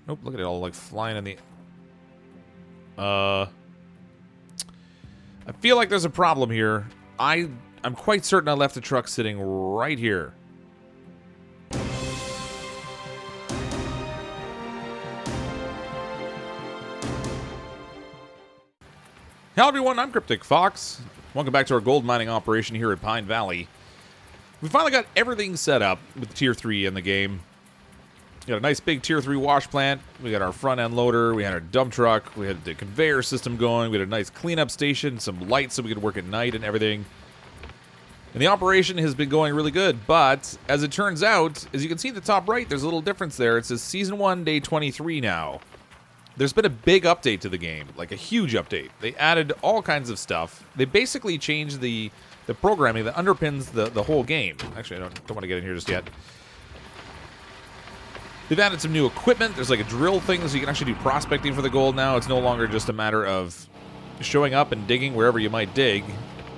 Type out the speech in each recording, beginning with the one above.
Nope, look at it all, like, flying in the... I feel like there's a problem here. I'm quite certain I left the truck sitting right here. Hello everyone, I'm CrypticFox. Welcome back to our gold mining operation here at Pine Valley. We finally got everything set up with Tier 3 in the game. We got a nice big Tier 3 wash plant. We got our front end loader. We had our dump truck. We had the conveyor system going. We had a nice cleanup station, some lights so we could work at night and everything. And the operation has been going really good. But as it turns out, as you can see at the top right, there's a little difference there. It says Season 1, Day 23 now. There's been a big update to the game, like a huge update. They added all kinds of stuff. They basically changed the programming that underpins the whole game. Actually, I don't want to get in here just yet. They've added some new equipment. There's like a drill thing so you can actually do prospecting for the gold now. It's no longer just a matter of showing up and digging wherever you might dig.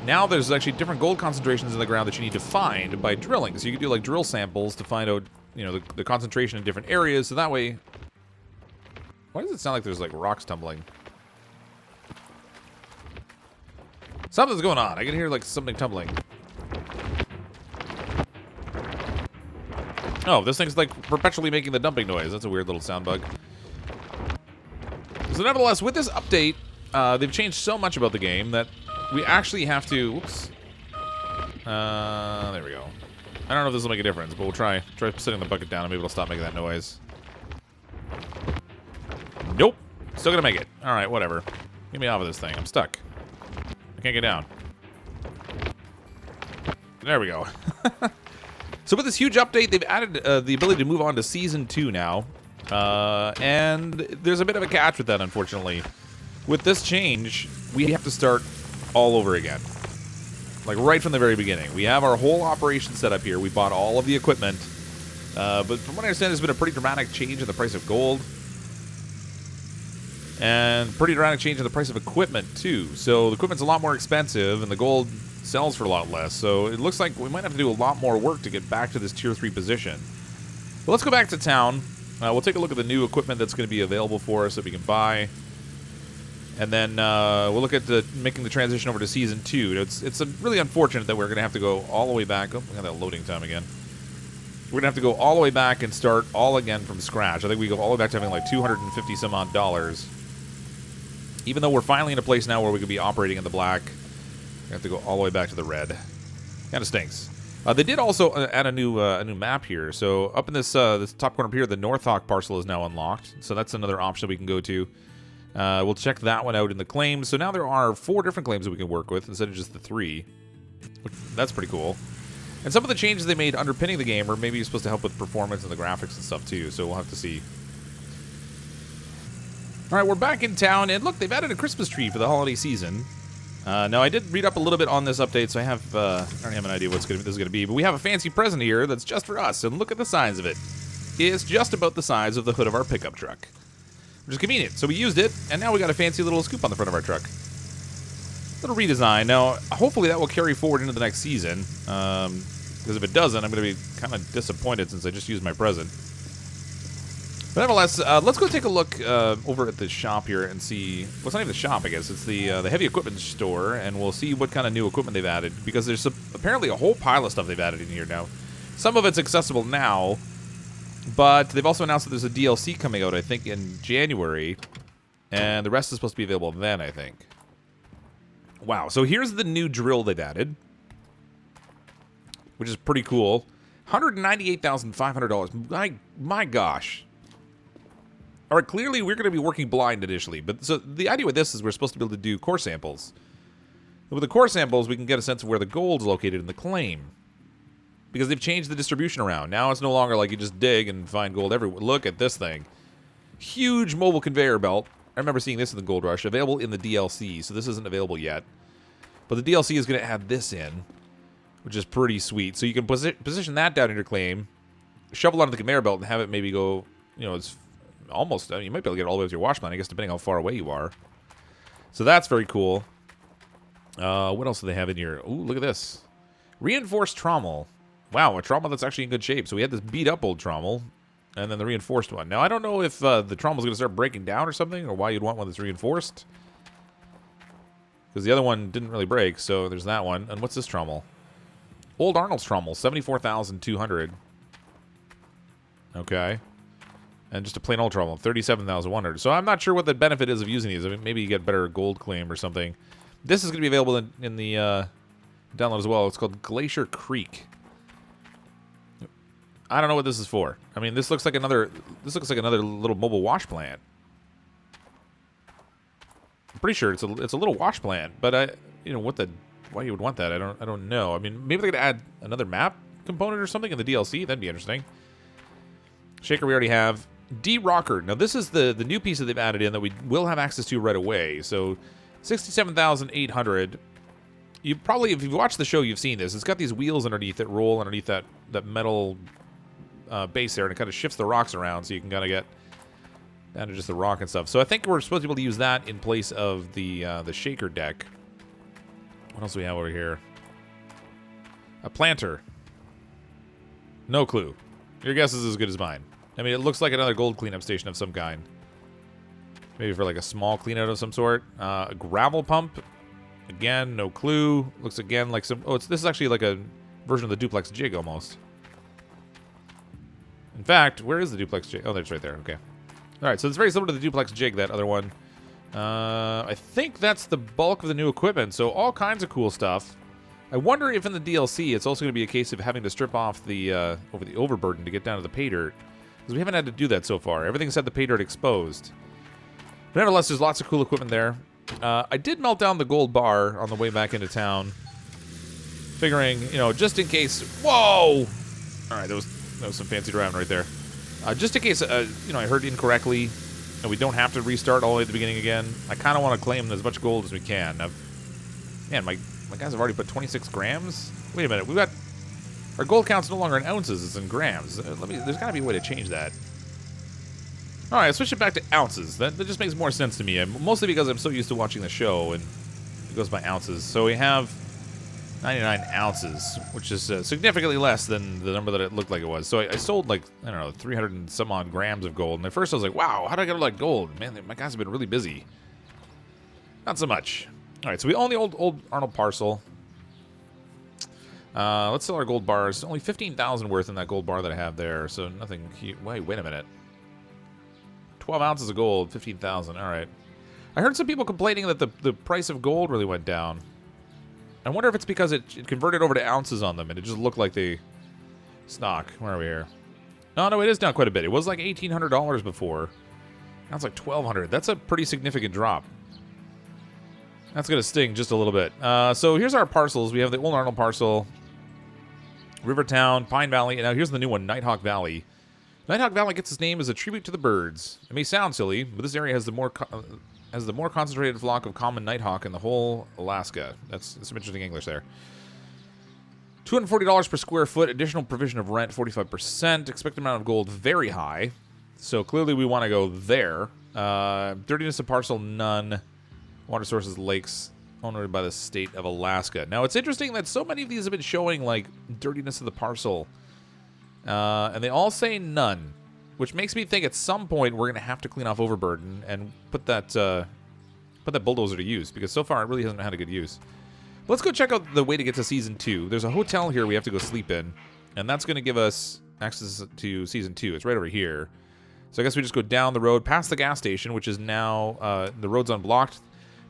Now there's actually different gold concentrations in the ground that you need to find by drilling. So you can do like drill samples to find out, you know, the concentration in different areas. So that way... Why does it sound like there's like rocks tumbling? Something's going on. I can hear like something tumbling. Oh, this thing's like perpetually making the dumping noise. That's a weird little sound bug. So nevertheless, with this update, they've changed so much about the game that we actually have to... Whoops. There we go. I don't know if this will make a difference, but we'll try setting the bucket down and maybe it'll stop making that noise. Nope. Still gonna make it. Alright, whatever. Get me off of this thing. I'm stuck. I can't get down. There we go. So with this huge update, they've added the ability to move on to Season 2 now. And there's a bit of a catch with that, unfortunately. With this change, we have to start all over again. Like, right from the very beginning. We have our whole operation set up here. We bought all of the equipment. But from what I understand, there's been a pretty dramatic change in the price of gold. And pretty dramatic change in the price of equipment, too. So the equipment's a lot more expensive, and the gold sells for a lot less. So it looks like we might have to do a lot more work to get back to this Tier 3 position. But let's go back to town. We'll take a look at the new equipment that's going to be available for us that we can buy. And then we'll look at making the transition over to Season 2. It's really unfortunate that we're going to have to go all the way back. Oh, we got that loading time again. We're going to have to go all the way back and start all again from scratch. I think we go all the way back to having like 250 some odd dollars. Even though we're finally in a place now where we could be operating in the black, we have to go all the way back to the red. Kind of stinks. They did also add a new map here. So up in this top corner up here, the North Hawk parcel is now unlocked. So that's another option we can go to. We'll check that one out in the claims. So now there are 4 different claims that we can work with instead of just the 3. That's pretty cool. And some of the changes they made underpinning the game are maybe supposed to help with performance and the graphics and stuff too. So we'll have to see. All right, we're back in town, and look, they've added a Christmas tree for the holiday season. Now, I did read up a little bit on this update, so I don't have an idea what this is going to be, but we have a fancy present here that's just for us, and look at the size of it. It's just about the size of the hood of our pickup truck, which is convenient. So we used it, and now we got a fancy little scoop on the front of our truck. Little redesign. Now, hopefully that will carry forward into the next season, because if it doesn't, I'm going to be kind of disappointed since I just used my present. But nevertheless, let's go take a look over at the shop here and see... Well, it's not even the shop, I guess. It's the heavy equipment store, and we'll see what kind of new equipment they've added. Because there's apparently a whole pile of stuff they've added in here now. Some of it's accessible now, but they've also announced that there's a DLC coming out, I think, in January. And the rest is supposed to be available then, I think. Wow, so here's the new drill they've added, which is pretty cool. $198,500. My gosh. All right, clearly we're going to be working blind initially, but so the idea with this is we're supposed to be able to do core samples. And with the core samples, we can get a sense of where the gold's located in the claim, because they've changed the distribution around. Now it's no longer like you just dig and find gold everywhere. Look at this thing. Huge mobile conveyor belt. I remember seeing this in the Gold Rush, available in the DLC, so this isn't available yet. But the DLC is going to add this in, which is pretty sweet. So you can position that down in your claim, shovel onto the conveyor belt, and have it maybe go, you know, it's almost, I mean, you might be able to get it all the way to your wash plant, I guess, depending how far away you are. So that's very cool. What else do they have in here? Ooh, look at this. Reinforced trommel. Wow, a trommel that's actually in good shape. So we had this beat-up old trommel. and then the reinforced one. Now, I don't know if the trommel's going to start breaking down or something, or why you'd want one that's reinforced. Because the other one didn't really break, so there's that one. And what's this trommel? Old Arnold's trommel, 74,200. Okay. And just a plain old trommel, 37,100. So I'm not sure what the benefit is of using these. I mean, maybe you get better gold claim or something. This is going to be available in the download as well. It's called Glacier Creek. I don't know what this is for. I mean, this looks like another little mobile wash plant. I'm pretty sure it's a little wash plant, but why you would want that? I don't know. I mean, maybe they could add another map component or something in the DLC. That'd be interesting. Shaker we already have. D-Rocker. Now this is the new piece that they've added in that we will have access to right away. So 67,800. You probably, if you've watched the show, you've seen this. It's got these wheels underneath that roll underneath that metal base there, and it kind of shifts the rocks around, so you can kind of get down to just the rock and stuff. So I think we're supposed to be able to use that in place of the shaker deck. What else do we have over here? A planter. No clue. Your guess is as good as mine. I mean, it looks like another gold cleanup station of some kind. Maybe for like a small cleanout of some sort. A gravel pump. Again, no clue. Looks again like some... Oh, this is actually like a version of the duplex jig almost. In fact, where is the duplex jig? Oh, that's right there. Okay. All right, so it's very similar to the duplex jig, that other one. I think that's the bulk of the new equipment, so all kinds of cool stuff. I wonder if in the DLC it's also going to be a case of having to strip off the overburden to get down to the pay dirt. Because we haven't had to do that so far. Everything's had the pay dirt exposed. But nevertheless, there's lots of cool equipment there. I did melt down the gold bar on the way back into town. Figuring, just in case... Whoa! Alright, that was some fancy driving right there. Just in case, I heard incorrectly, and we don't have to restart all the way at the beginning again, I kind of want to claim as much gold as we can. Man, my guys have already put 26 grams? Wait a minute, our gold count's no longer in ounces, it's in grams. There's got to be a way to change that. All right, switch it back to ounces. That just makes more sense to me, mostly because I'm so used to watching the show, and it goes by ounces. So we have 99 ounces, which is significantly less than the number that it looked like it was. So I sold, like, I don't know, 300 and some odd grams of gold. And at first I was like, wow, how did I get all that gold? Man, my guys have been really busy. Not so much. All right, so we own the old Arnold parcel. Let's sell our gold bars. Only 15,000 worth in that gold bar that I have there, so nothing cute. Wait a minute. 12 ounces of gold, 15,000. All right. I heard some people complaining that the price of gold really went down. I wonder if it's because it converted over to ounces on them, and it just looked like the stock. Where are we here? No, it is down quite a bit. It was like $1,800 before. Now it's like $1,200. That's a pretty significant drop. That's going to sting just a little bit. So here's our parcels. We have the old Arnold parcel, Rivertown, Pine Valley, and now here's the new one, Nighthawk Valley. Nighthawk Valley gets its name as a tribute to the birds. It may sound silly, but this area has the more concentrated flock of common nighthawk in the whole Alaska. That's some interesting English there. $240 per square foot, additional provision of rent, 45%. Expected amount of gold, very high. So clearly we want to go there. Dirtiness of parcel, none. Water sources, lakes, owned by the state of Alaska. Now, it's interesting that so many of these have been showing, like, dirtiness of the parcel. And they all say none, which makes me think at some point we're going to have to clean off overburden and put that bulldozer to use, because so far it really hasn't had a good use. Let's go check out the way to get to Season 2. There's a hotel here we have to go sleep in, and that's going to give us access to Season 2. It's right over here. So I guess we just go down the road past the gas station, which is now, the road's unblocked.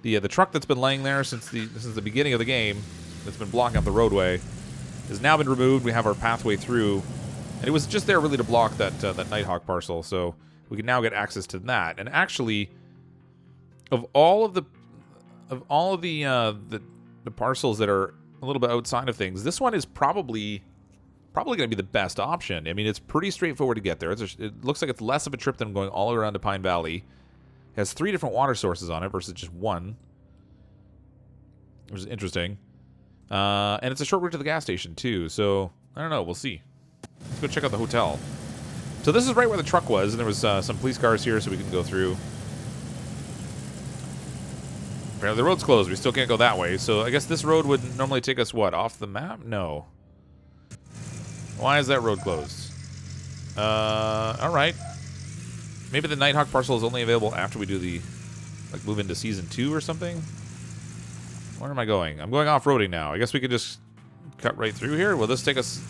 The truck that's been laying there since the beginning of the game, that's been blocking up the roadway, has now been removed. We have our pathway through, and it was just there really to block that Nighthawk parcel. So we can now get access to that. And actually, of all of the parcels that are a little bit outside of things, this one is probably going to be the best option. I mean, it's pretty straightforward to get there. It looks like it's less of a trip than going all around to Pine Valley. It has 3 different water sources on it versus just one, which is interesting. And it's a short route to the gas station, too. So, I don't know. We'll see. Let's go check out the hotel. So this is right where the truck was, and there was some police cars here so we can go through. Apparently the road's closed. We still can't go that way. So I guess this road would normally take us, what, off the map? No. Why is that road closed? All right. Maybe the Nighthawk parcel is only available after we do the, like, move into Season 2 or something? Where am I going? I'm going off-roading now. I guess we could just cut right through here. Will this take us,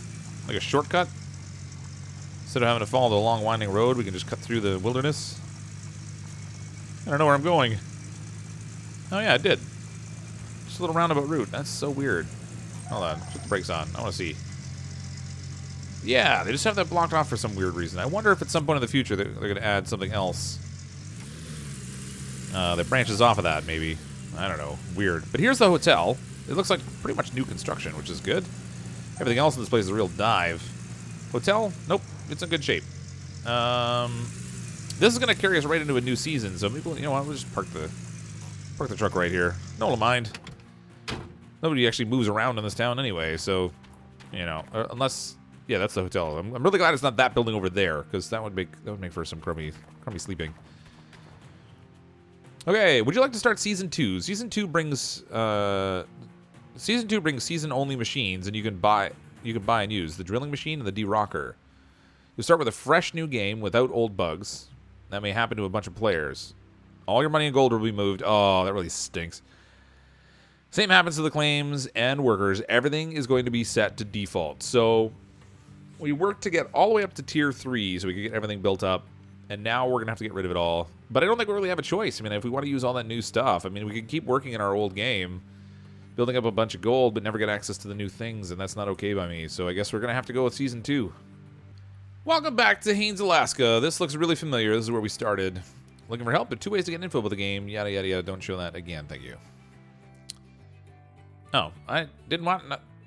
like, a shortcut? Instead of having to follow the long, winding road, we can just cut through the wilderness. I don't know where I'm going. Oh, yeah, it did. Just a little roundabout route. That's so weird. Hold on. Put the brakes on. I want to see. Yeah, they just have that blocked off for some weird reason. I wonder if at some point in the future they're going to add something else that branches off of that, maybe. I don't know. Weird. But here's the hotel. It looks like pretty much new construction, which is good. Everything else in this place is a real dive. Hotel? Nope. It's in good shape. This is going to carry us right into a new season, so maybe, you know what, we'll just park the truck right here. No one will mind. Nobody actually moves around in this town anyway, so, you know, unless... Yeah, that's the hotel. I'm really glad it's not that building over there, because that would make for some crummy sleeping. Okay, would you like to start Season 2? Season 2 brings season-only machines, and you can buy and use the drilling machine and the de-rocker. You'll start with a fresh new game without old bugs. That may happen to a bunch of players. All your money and gold will be moved. Oh, that really stinks. Same happens to the claims and workers. Everything is going to be set to default. So we worked to get all the way up to Tier 3 so we could get everything built up. And now we're going to have to get rid of it all. But I don't think we really have a choice. I mean, if we want to use all that new stuff, I mean, we could keep working in our old game, building up a bunch of gold, but never get access to the new things, and that's not okay by me. So I guess we're going to have to go with Season 2. Welcome back to Haines, Alaska. This looks really familiar. This is where we started. Looking for help, but 2 ways to get info about the game. Yada, yada, yada. Don't show that again. Thank you. Oh, I didn't want...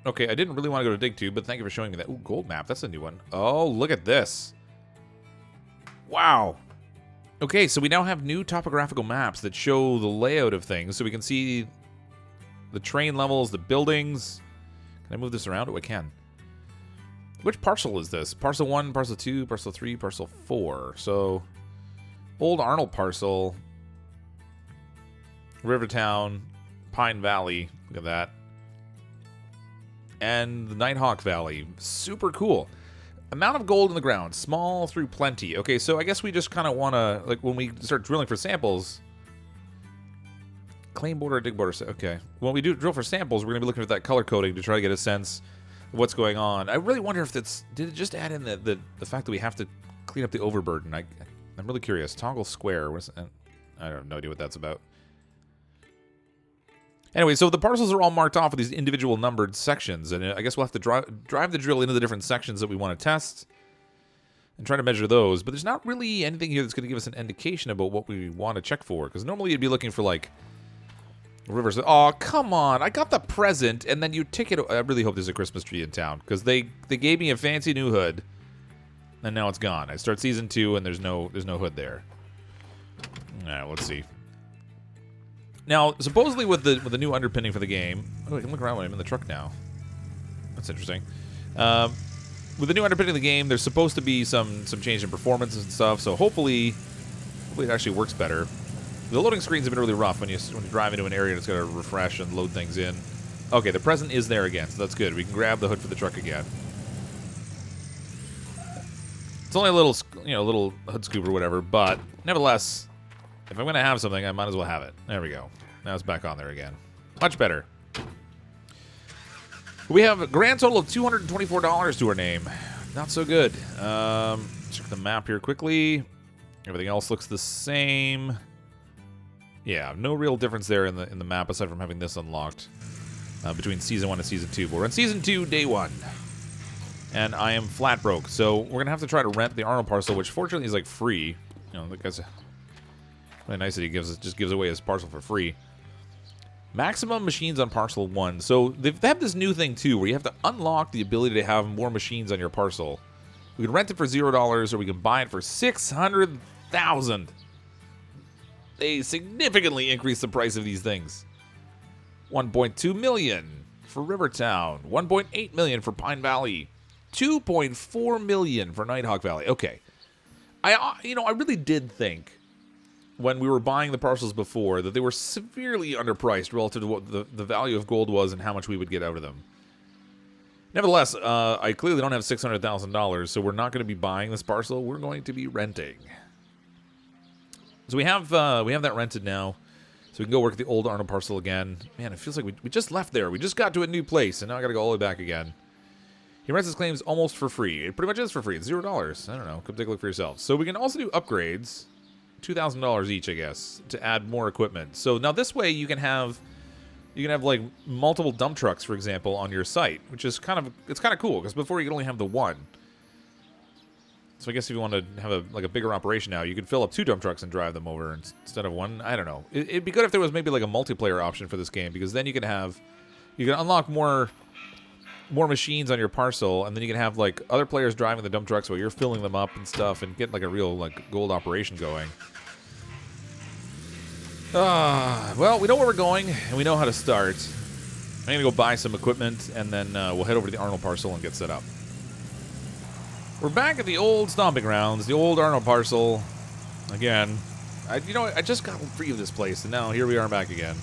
Okay, I didn't really want to go to Dig 2, but thank you for showing me that. Ooh, gold map. That's a new one. Oh, look at this. Wow. Okay, so we now have new topographical maps that show the layout of things, so we can see the train levels, the buildings. Can I move this around? Oh, I can. Which parcel is this? Parcel 1, Parcel 2, Parcel 3, Parcel 4. So, Old Arnold parcel, Rivertown, Pine Valley. Look at that. And the Nighthawk Valley. Super cool. Amount of gold in the ground. Small through plenty. Okay, so I guess we just kind of want to, like, when we start drilling for samples... Claim border, dig border. Okay. When we do drill for samples, we're going to be looking at that color coding to try to get a sense of what's going on. I really wonder if that's... Did it just add in the fact that we have to clean up the overburden? I'm really curious. Toggle square. I have no idea what that's about. Anyway, so the parcels are all marked off with these individual numbered sections, and I guess we'll have to drive the drill into the different sections that we want to test and try to measure those. But there's not really anything here that's going to give us an indication about what we want to check for, because normally you'd be looking for, like, rivers. Oh, come on. I got the present, and then you take it. I really hope there's a Christmas tree in town, because they gave me a fancy new hood, and now it's gone. I start Season 2, and there's no hood there. All right, let's see. Now, supposedly with the new underpinning for the game... Oh, I can look around when I'm in the truck now. That's interesting. With the new underpinning of the game, there's supposed to be some change in performance and stuff, so hopefully it actually works better. The loading screens have been really rough when you drive into an area and it's got to refresh and load things in. Okay, the present is there again, so that's good. We can grab the hood for the truck again. It's only a little, little hood scoop or whatever, but nevertheless... If I'm going to have something, I might as well have it. There we go. Now it's back on there again. Much better. We have a grand total of $224 to our name. Not so good. Check the map here quickly. Everything else looks the same. Yeah, no real difference there in the map aside from having this unlocked between Season 1 and Season 2. But we're in Season 2, Day 1. And I am flat broke. So we're going to have to try to rent the Arnold parcel, which fortunately is like free. You know, the guy's... Really nice that he just gives away his parcel for free. Maximum machines on parcel 1. So they have this new thing too, where you have to unlock the ability to have more machines on your parcel. We can rent it for $0, or we can buy it for $600,000. They significantly increase the price of these things. $1.2 million for Rivertown. $1.8 million for Pine Valley. $2.4 million for Nighthawk Valley. Okay, I really did think, when we were buying the parcels before, that they were severely underpriced relative to what the value of gold was and how much we would get out of them. Nevertheless, I clearly don't have $600,000, so we're not going to be buying this parcel. We're going to be renting. So we have that rented now, so we can go work at the old Arnold parcel again. Man, it feels like we just left there. We just got to a new place, and now I got to go all the way back again. He rents his claims almost for free. It pretty much is for free. It's $0. I don't know. Come take a look for yourself. So we can also do upgrades, $2,000 each, I guess, to add more equipment. So now this way you can have like multiple dump trucks, for example, on your site, which is kind of cool because before you could only have the one. So I guess if you want to have a bigger operation now, you could fill up 2 dump trucks and drive them over instead of 1. I don't know. It'd be good if there was maybe like a multiplayer option for this game, because then you can unlock more machines on your parcel, and then you can have like other players driving the dump trucks while you're filling them up and stuff, and get like a real like gold operation going. Well, we know where we're going and we know how to start. I'm gonna go buy some equipment, and then we'll head over to the Arnold parcel and get set up. We're back at the old stomping grounds, the old Arnold parcel again. I just got free of this place, and now here we are back again.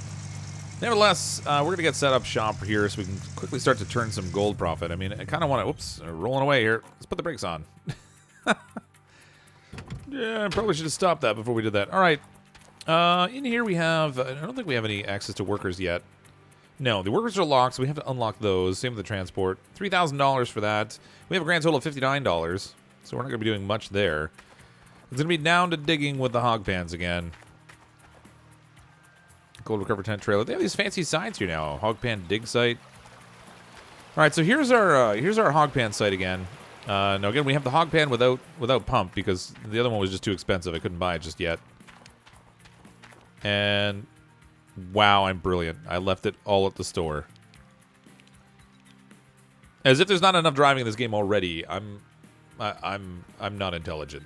Nevertheless, we're going to get set up shop here so we can quickly start to turn some gold profit. I mean, I kind of want to... Whoops, rolling away here. Let's put the brakes on. Yeah, I probably should have stopped that before we did that. All right. In here we have... I don't think we have any access to workers yet. No, the workers are locked, so we have to unlock those. Same with the transport. $3,000 for that. We have a grand total of $59, so we're not going to be doing much there. It's going to be down to digging with the hog pans again. Gold Recover Tent Trailer. They have these fancy signs here now. Hog Pan Dig Site. All right, so here's our hog pan site again. Now again, we have the hog pan without pump because the other one was just too expensive. I couldn't buy it just yet. And wow, I'm brilliant. I left it all at the store. As if there's not enough driving in this game already. I'm not intelligent.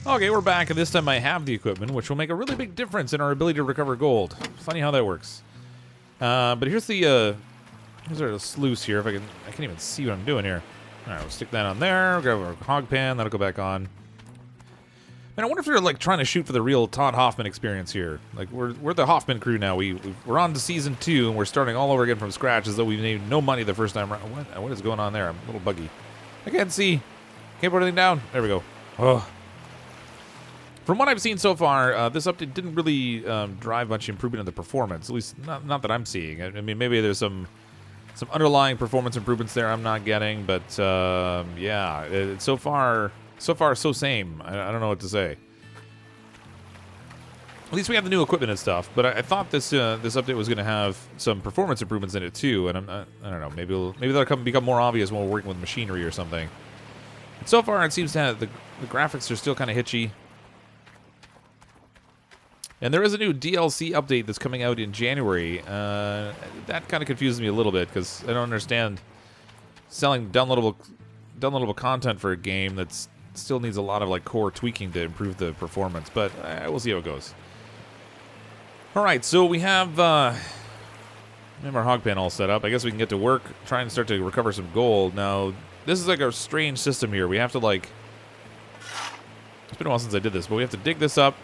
Okay, we're back, and this time I have the equipment, which will make a really big difference in our ability to recover gold. Funny how that works. But here's our sluice here. If I can't even see what I'm doing here. All right, we'll stick that on there. Grab our hog pan. That'll go back on. Man, I wonder if they're like trying to shoot for the real Todd Hoffman experience here. Like we're the Hoffman crew now. We're on to season 2, and we're starting all over again from scratch as though we made no money the first time around. What is going on there? I'm a little buggy. I can't see. Can't put anything down. There we go. Oh. From what I've seen so far, this update didn't really drive much improvement in the performance. At least not that I'm seeing. I mean, maybe there's some underlying performance improvements there I'm not getting, but yeah, so far so same. I don't know what to say. At least we have the new equipment and stuff, but I thought this update was going to have some performance improvements in it too, and I don't know. Maybe that'll become more obvious when we're working with machinery or something. But so far, it seems to have the graphics are still kind of hitchy. And there is a new DLC update that's coming out in January. That kind of confuses me a little bit because I don't understand selling downloadable content for a game that still needs a lot of like core tweaking to improve the performance. But we'll see how it goes. All right, so we have our hog pan all set up. I guess we can get to work, try and start to recover some gold. Now, this is like a strange system here. We have to like... It's been a while since I did this, but we have to dig this up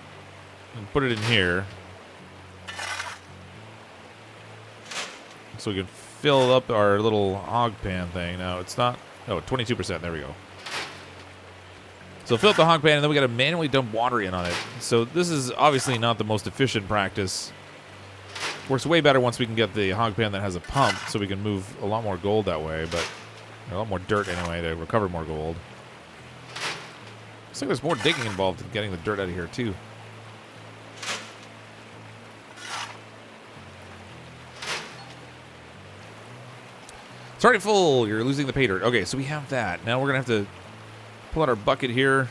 and put it in here so we can fill up our little hog pan thing. Now it's not... Oh, 22%. There we go. So fill up the hog pan, and then we got to manually dump water in on it. So this is obviously not the most efficient practice. Works way better once we can get the hog pan that has a pump, so we can move a lot more gold that way, but a lot more dirt anyway to recover more gold. Looks like there's more digging involved in getting the dirt out of here too. It's already full. You're losing the pay dirt. Okay, so we have that. Now we're going to have to pull out our bucket here.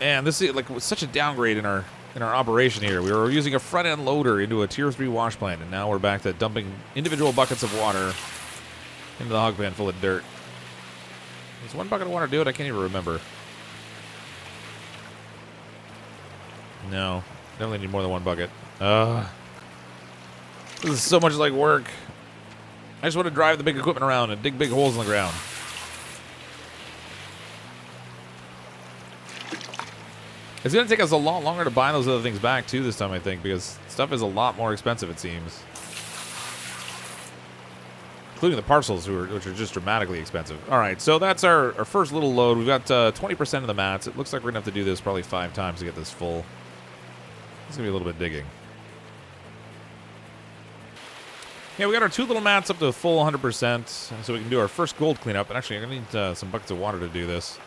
And this is like such a downgrade in our operation here. We were using a front-end loader into a Tier 3 wash plant, and now we're back to dumping individual buckets of water into the hog pan full of dirt. Does one bucket of water do it? I can't even remember. No. Definitely need more than one bucket. This is so much like work. I just want to drive the big equipment around and dig big holes in the ground. It's going to take us a lot longer to buy those other things back, too, this time, I think, because stuff is a lot more expensive, it seems. including the parcels, which are just dramatically expensive. All right, so that's our first little load. We've got 20% of the mats. It looks like we're going to have to do this probably 5 times to get this full. It's going to be a little bit digging. Yeah, we got our 2 little mats up to full 100%, so we can do our first gold cleanup. And actually, I'm going to need some buckets of water to do this.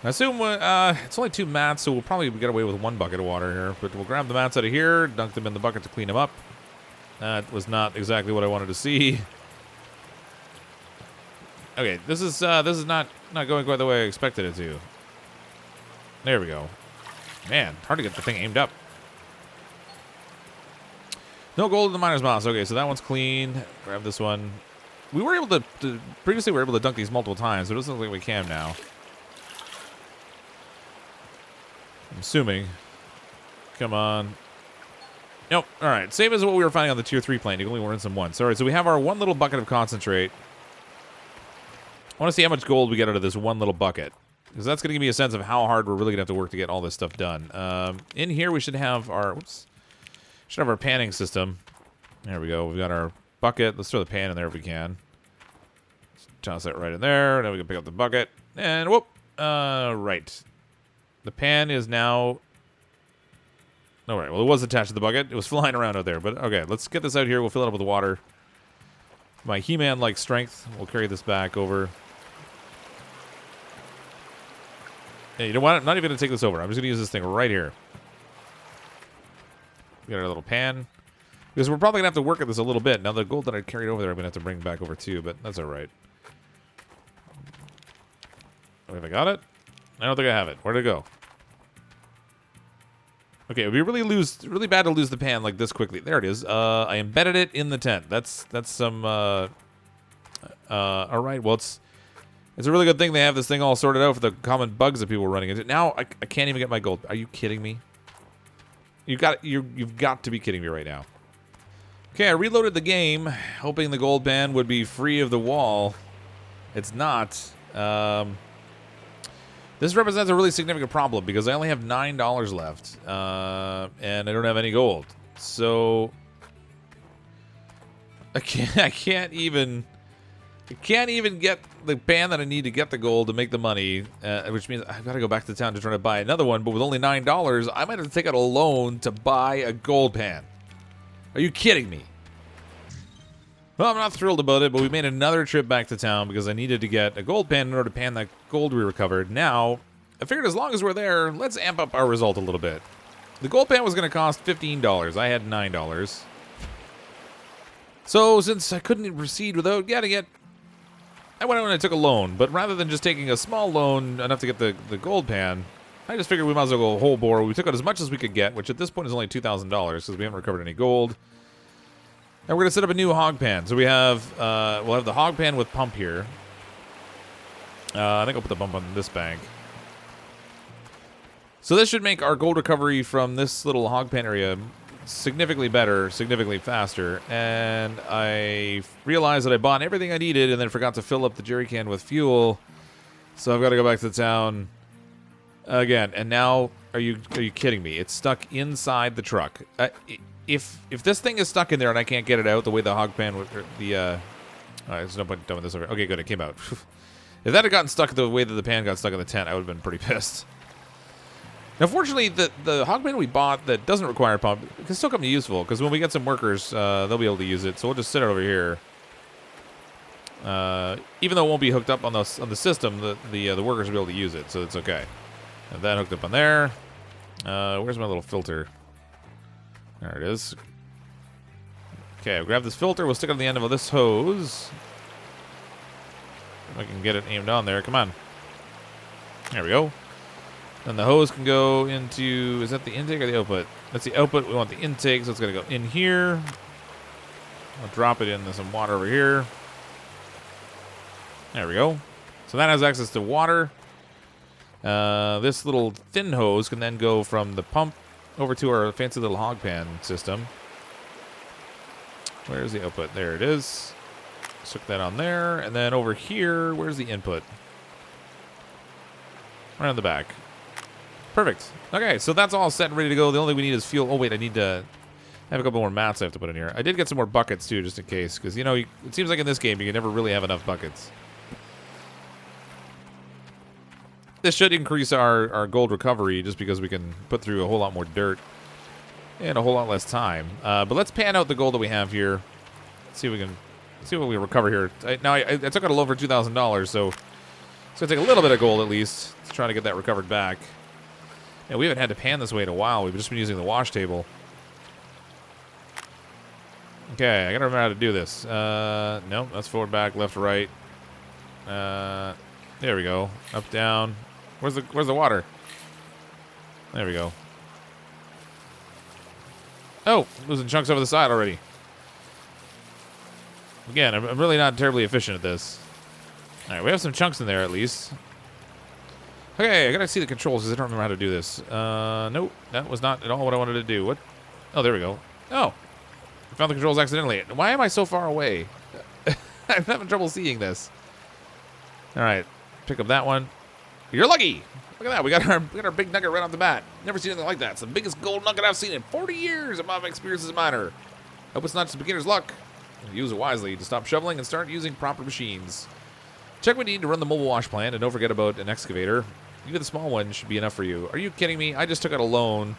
I assume it's only 2 mats, so we'll probably get away with 1 bucket of water here. But we'll grab the mats out of here, dunk them in the bucket to clean them up. That was not exactly what I wanted to see. Okay, this is not going quite the way I expected it to. There we go. Man, hard to get the thing aimed up. No gold in the miner's moss. Okay, so that one's clean. Grab this one. We were able to previously we were able to dunk these multiple times, but it doesn't look like we can now. I'm assuming. Come on. Nope. All right. Same as what we were finding on the tier 3 plane. You can only rinse them once. All right. So we have our 1 little bucket of concentrate. I want to see how much gold we get out of this 1 little bucket, because that's going to give me a sense of how hard we're really going to have to work to get all this stuff done. In here, we should have our should have our panning system. There we go. We've got our bucket. Let's throw the pan in there if we can. Let's toss that right in there. Then we can pick up the bucket. And whoop. Right. The pan is now... All right. Well, it was attached to the bucket. It was flying around out there. But okay, let's get this out here. We'll fill it up with water. My He-Man-like strength. We'll carry this back over. Hey, you know what? I'm not even going to take this over. I'm just going to use this thing right here. We got our little pan. Because we're probably going to have to work at this a little bit. Now, the gold that I carried over there, I'm going to have to bring back over too, but that's all right. Have I got it? I don't think I have it. Where'd it go? Okay, it would be really bad to lose the pan like this quickly. There it is. I embedded it in the tent. That's some... all right, well, it's a really good thing they have this thing all sorted out for the common bugs that people are running into. Now, I can't even get my gold. Are you kidding me? You've got to be kidding me right now. Okay, I reloaded the game, hoping the gold pan would be free of the wall. It's not. This represents a really significant problem because I only have $9 left, and I don't have any gold. So I can't even get the pan that I need to get the gold to make the money, which means I've got to go back to town to try to buy another one. But with only $9, I might have to take out a loan to buy a gold pan. Are you kidding me? Well, I'm not thrilled about it, but we made another trip back to town because I needed to get a gold pan in order to pan that gold we recovered. Now, I figured as long as we're there, let's amp up our result a little bit. The gold pan was going to cost $15. I had $9. So, since I couldn't proceed without getting it, I went out and I took a loan. But rather than just taking a small loan enough to get the gold pan, I just figured we might as well go whole bore. We took out as much as we could get, which at this point is only $2,000 because we haven't recovered any gold. And we're going to set up a new hog pan. So we have, we'll have the hog pan with pump here. I think I'll put the pump on this bank. So this should make our gold recovery from this little hog pan area significantly better, significantly faster. And I realized that I bought everything I needed and then forgot to fill up the jerry can with fuel. So I've got to go back to town again. And now, are you kidding me? It's stuck inside the truck. If this thing is stuck in there and I can't get it out the way the hog pan would, alright, there's no point dumping this over. Okay, good, it came out. If that had gotten stuck the way that the pan got stuck in the tent, I would have been pretty pissed. Now, fortunately, the hog pan we bought that doesn't require a pump can still come useful, because when we get some workers, they'll be able to use it. So we'll just sit it over here. Even though it won't be hooked up on the system, the workers will be able to use it, so it's okay. And that hooked up on there. Where's my little filter? There it is. Okay, I'll grab this filter. We'll stick it on the end of this hose. If I can get it aimed on there. Come on. There we go. And the hose can go into... Is that the intake or the output? That's the output. We want the intake, so it's going to go in here. I'll drop it into some water over here. There we go. So that has access to water. This little thin hose can then go from the pump over to our fancy little hog pan system. Where's the output? There it is. Stick that on there. And then over here, where's the input? Right on the back. Perfect. Okay, so that's all set and ready to go. The only thing we need is fuel. Oh, wait, I need to I have a couple more mats I have to put in here. I did get some more buckets, too, just in case. Because, you know, it seems like in this game you can never really have enough buckets. This should increase our gold recovery just because we can put through a whole lot more dirt in a whole lot less time. But let's pan out the gold that we have here. See if we can see what we recover here. I took out a loan for $2,000, so it's gonna take a little bit of gold at least to try to get that recovered back. And we haven't had to pan this way in a while. We've just been using the wash table. Okay, I gotta remember how to do this. No, that's forward, back, left, right. There we go. Up, down. Where's the water? There we go. Oh, losing chunks over the side already. Again, I'm really not terribly efficient at this. All right, we have some chunks in there at least. Okay, I gotta see the controls because I don't remember how to do this. Nope, that was not at all what I wanted to do. What? Oh, there we go. Oh, I found the controls accidentally. Why am I so far away? I'm having trouble seeing this. All right, pick up that one. You're lucky. Look at that. We got our big nugget right off the bat. Never seen anything like that. It's the biggest gold nugget I've seen in 40 years of my experience as a miner. Hope it's not just beginner's luck. Use it wisely to stop shoveling and start using proper machines. Check what you need to run the mobile wash plant, and don't forget about an excavator. Even the small one should be enough for you. Are you kidding me? I just took out a loan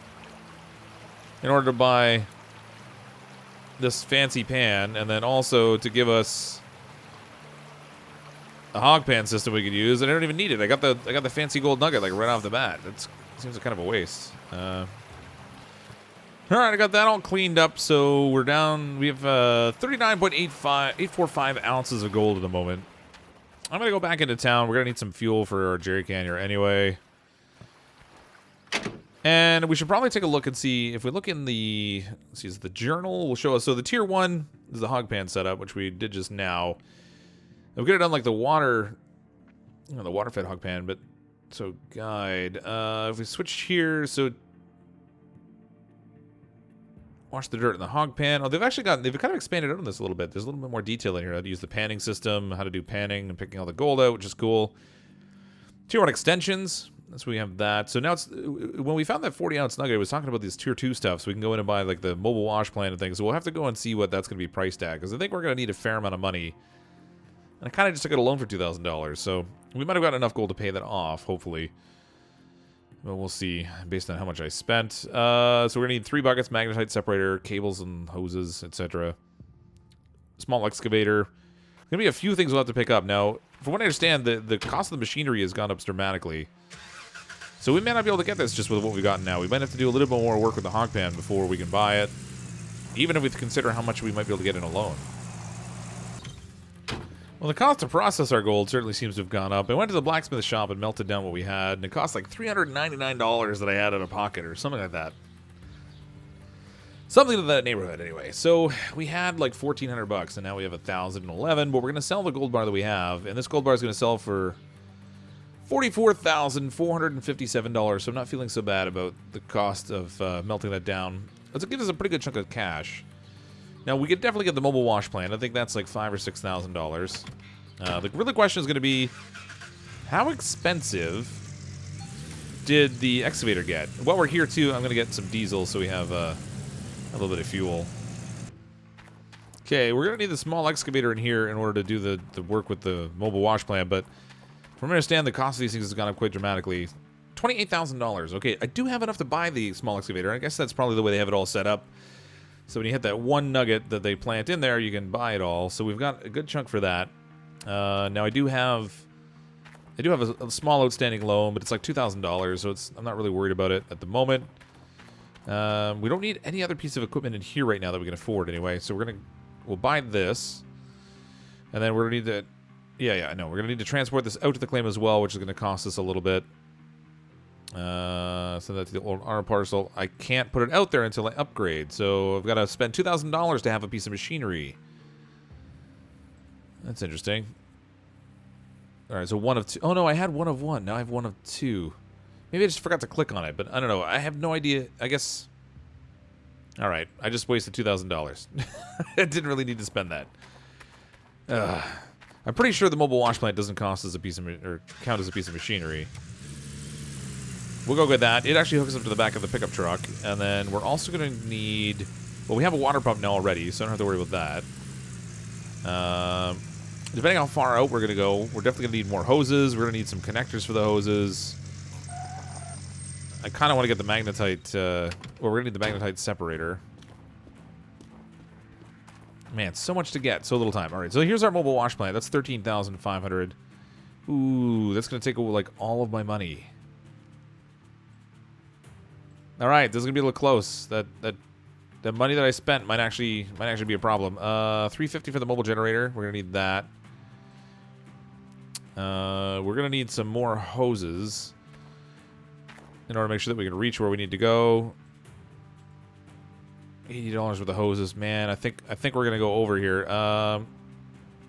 in order to buy this fancy pan, and then also to give us a hog pan system we could use, and I don't even need it. I got the fancy gold nugget like right off the bat. That seems like kind of a waste. All right, I got that all cleaned up, so we're down. We have 39.845 ounces of gold at the moment. I'm gonna go back into town. We're gonna need some fuel for our jerry can here anyway, and we should probably take a look and see if we look in the. Let's see, is the journal will show us. So the tier 1 is the hog pan setup, which we did just now. We could have done like the water, the water-fed hog pan, but so guide. If we switch here, so wash the dirt in the hog pan. Oh, they've kind of expanded out on this a little bit. There's a little bit more detail in here. How to use the panning system, how to do panning and picking all the gold out, which is cool. Tier 1 extensions. That's where we have that. So now it's when we found that 40-ounce nugget, I was talking about these tier 2 stuff, so we can go in and buy like the mobile wash plant and things. So we'll have to go and see what that's going to be priced at, because I think we're going to need a fair amount of money. And I kind of just took out a loan for $2,000, so we might have got enough gold to pay that off, hopefully. But we'll see, based on how much I spent. So we're going to need 3 buckets, magnetite separator, cables and hoses, etc. Small excavator. Going to be a few things we'll have to pick up. Now, from what I understand, the cost of the machinery has gone up dramatically. So we may not be able to get this just with what we've gotten now. We might have to do a little bit more work with the hog pan before we can buy it. Even if we consider how much we might be able to get in a loan. Well, the cost to process our gold certainly seems to have gone up. I went to the blacksmith shop and melted down what we had, and it cost like $399 that I had out of pocket or something like that. Something to that neighborhood, anyway. So we had like $1,400, and now we have $1,011. But we're going to sell the gold bar that we have, and this gold bar is going to sell for $44,457. So I'm not feeling so bad about the cost of melting that down. It's going to give us a pretty good chunk of cash. Now, we could definitely get the mobile wash plant. I think that's like $5,000 or $6,000. The real question is going to be, how expensive did the excavator get? While we're here, too, I'm going to get some diesel so we have a little bit of fuel. Okay, we're going to need the small excavator in here in order to do the work with the mobile wash plant, but from what I understand, the cost of these things has gone up quite dramatically. $28,000. Okay, I do have enough to buy the small excavator. I guess that's probably the way they have it all set up. So when you hit that one nugget that they plant in there, you can buy it all. So we've got a good chunk for that. Now I do have a small outstanding loan, but it's like $2,000, so I'm not really worried about it at the moment. We don't need any other piece of equipment in here right now that we can afford anyway. So we'll buy this, and then we're gonna need to, we're gonna need to transport this out to the claim as well, which is gonna cost us a little bit. Send that to the old Arnold parcel. I can't put it out there until I upgrade, so I've got to spend $2,000 to have a piece of machinery. That's interesting. All right, so 1 of 2. Oh no, I had 1 of 1. Now I have 1 of 2. Maybe I just forgot to click on it, but I don't know. I have no idea. I guess. All right, I just wasted $2,000. I didn't really need to spend that. I'm pretty sure the mobile wash plant doesn't cost as a piece of or count as a piece of machinery. We'll go get that. It actually hooks up to the back of the pickup truck. And then we're also going to need... Well, we have a water pump now already, so I don't have to worry about that. Depending on how far out we're going to go, we're definitely going to need more hoses. We're going to need some connectors for the hoses. I kind of want to get the magnetite, well, we're going to need the magnetite separator. Man, so much to get, so little time. All right, so here's our mobile wash plant. That's 13,500. Ooh, that's going to take, like, all of my money. All right, this is going to be a little close. The money that I spent might actually be a problem. 350 for the mobile generator. We're going to need that. We're going to need some more hoses in order to make sure that we can reach where we need to go. $80 for the hoses. Man, I think we're going to go over here. We're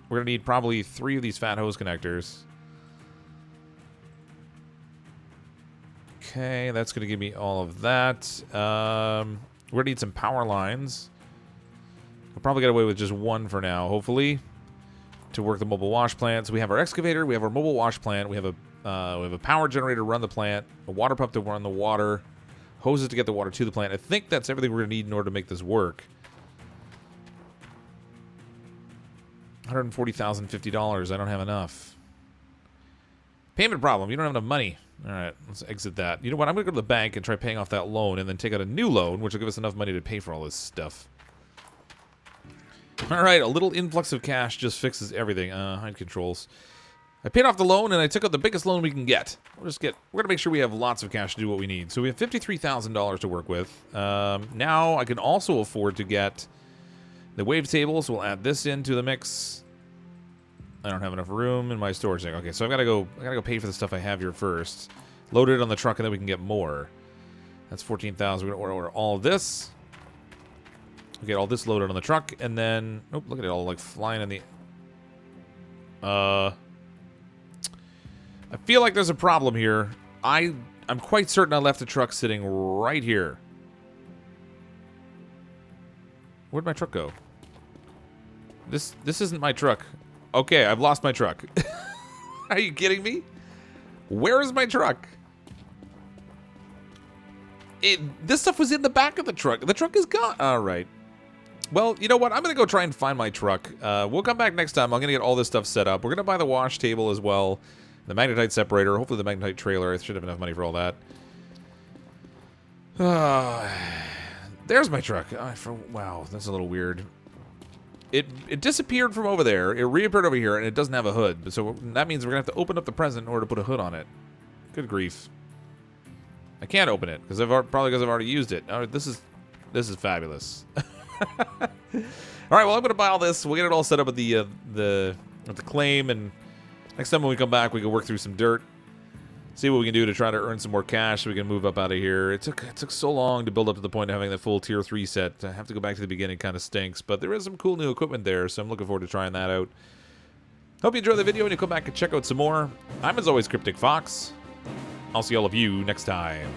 going to need probably 3 of these fat hose connectors. Okay, that's going to give me all of that. We're going to need some power lines. We'll probably get away with just 1 for now, hopefully, to work the mobile wash plant. So we have our excavator, we have our mobile wash plant, we have a power generator to run the plant, a water pump to run the water, hoses to get the water to the plant. I think that's everything we're going to need in order to make this work. $140,050. I don't have enough. Payment problem. You don't have enough money. All right, let's exit that. You know what? I'm going to go to the bank and try paying off that loan and then take out a new loan, which will give us enough money to pay for all this stuff. All right, a little influx of cash just fixes everything. Hide controls. I paid off the loan and I took out the biggest loan we can get. We're going to make sure we have lots of cash to do what we need. So we have $53,000 to work with. Now I can also afford to get the wave table, so we'll add this into the mix. I don't have enough room in my storage thing. Okay, so I gotta go pay for the stuff I have here first. Load it on the truck and then we can get more. That's 14,000. We're gonna order all of this. We get all this loaded on the truck, and then oh, look at it all like flying in the. I feel like there's a problem here. I'm quite certain I left the truck sitting right here. Where'd my truck go? This isn't my truck. Okay, I've lost my truck. Are you kidding me? Where is my truck? This stuff was in the back of the truck. The truck is gone. All right. Well, you know what? I'm going to go try and find my truck. We'll come back next time. I'm going to get all this stuff set up. We're going to buy the wash table as well. The magnetite separator. Hopefully the magnetite trailer. I should have enough money for all that. There's my truck. Wow, that's a little weird. It disappeared from over there. It reappeared over here, and it doesn't have a hood. So that means we're going to have to open up the present in order to put a hood on it. Good grief. I can't open it, because probably because I've already used it. This is fabulous. All right, well, I'm going to buy all this. We'll get it all set up with the claim, and next time when we come back, we can work through some dirt. See what we can do to try to earn some more cash so we can move up out of here. It took so long to build up to the point of having that full tier 3 set. To have to go back to the beginning kind of stinks, but there is some cool new equipment there, so I'm looking forward to trying that out. Hope you enjoyed the video and you come back and check out some more. I'm, as always, CrypticFox. I'll see all of you next time.